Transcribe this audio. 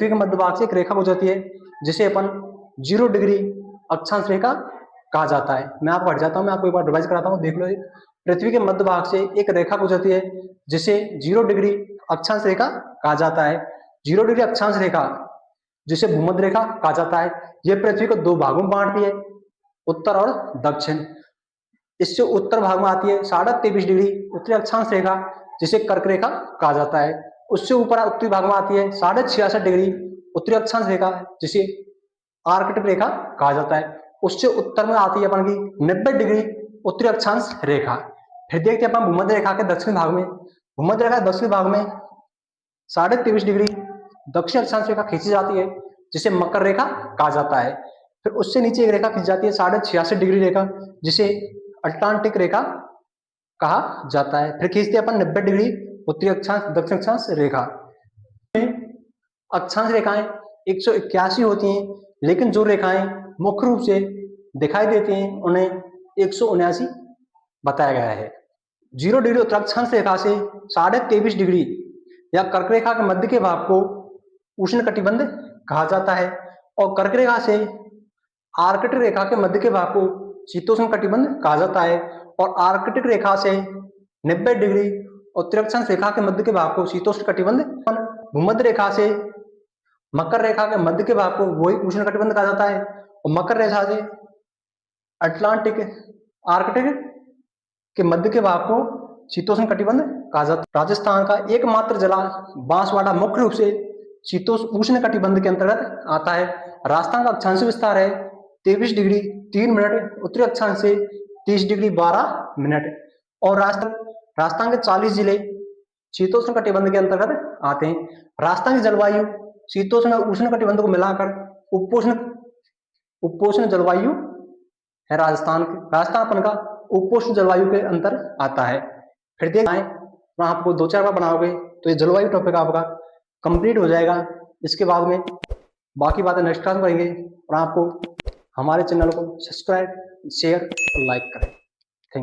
पृथ्वी के मध्य भाग से एक रेखा गुजरती है जिसे अपन 0 डिग्री अक्षांश रेखा कहा जाता है। मैं आपको हट जाता हूँ, मैं आपको एक बार रिवाइज कराता हूँ, देख लो। पृथ्वी के मध्य भाग से एक रेखा गुजरती है जिसे 0 डिग्री अक्षांश रेखा कहा जाता है। 0 डिग्री अक्षांश रेखा जिसे भूमध्य रेखा कहा जाता है। यह पृथ्वी को 2 भागों में बांटती है, उत्तर और दक्षिण। इससे उत्तर भाग में आती है 23.5 डिग्री उत्तरी अक्षांश रेखा जिसे कर्क रेखा कहा जाता है। उससे ऊपर उत्तरी भाग में आती है 66.5 डिग्री उत्तरी अक्षांश रेखा जिसे आर्कटिक रेखा कहा जाता है। उससे उत्तर में आती है अपन की 90 डिग्री उत्तरी अक्षांश रेखा। फिर देखते हैं अपन भूमध्य रेखा के दक्षिण भाग में। भूमध्य रेखा दक्षिण भाग में 23.5 डिग्री दक्षिण अक्षांश रेखा खींची जाती है जिसे मकर रेखा कहा जाता है। फिर उससे नीचे एक रेखा खींची जाती है 86.5 डिग्री रेखा जिसे अटलांटिक रेखा कहा जाता है। फिर खींचते हैं अपन 90 डिग्री उत्तरी अक्षांश दक्षिण अक्षांश रेखा। अक्षांश रेखाएं 181 होती हैं, लेकिन जो रेखाएं मुख्य रूप से दिखाई देती हैं उन्हें 179 बताया गया है। 0 डिग्री उत्तर अक्षांश रेखा से 23.5 डिग्री या कर्क रेखा के मध्य के भाग को उष्ण कटिबंध कहा जाता है और कर्क रेखा से आर्कटिक रेखा के मध्य के भाग को शीतोष्ण कटिबंध कहा जाता है और आर्कटिक रेखा से 90 डिग्री उत्तरी अक्षांश रेखा के मध्य के भाग को शीतोष्ण कटिबंध। भूमध्य रेखा से मकर रेखा के मध्य के भाग को वही उष्ण कटिबंध कहा जाता है और मकर रेखा से अटलांटिक आर्कटिक के मध्य के भाग को शीतोष्ण कटिबंध कहा जाता है। राजस्थान का एकमात्र जिला बांसवाड़ा मुख्य रूप से शीतोष्ण उष्ण कटिबंध के अंतर्गत आता है। राजस्थान का अक्षांश विस्तार है 23 डिग्री 3 मिनट उत्तरी अक्षांश से 30 डिग्री 12 मिनट और राजस्थान के 40 जिले शीतोष्ण कटिबंध के अंतर्गत आते हैं। राजस्थान की जलवायु शीतोष्ण और उष्ण कटिबंध को मिलाकर उपोष्ण जलवायु है। राजस्थान अपन का उपोष्ण जलवायु के अंतर आता है। फिर देखना आपको 2-4 बार बनाओगे तो ये जलवायु टॉपिक आपका कंप्लीट हो जाएगा। इसके बाद में बाकी बातें नेक्स्ट क्लास में करेंगे और आपको हमारे चैनल को सब्सक्राइब शेयर और लाइक करें।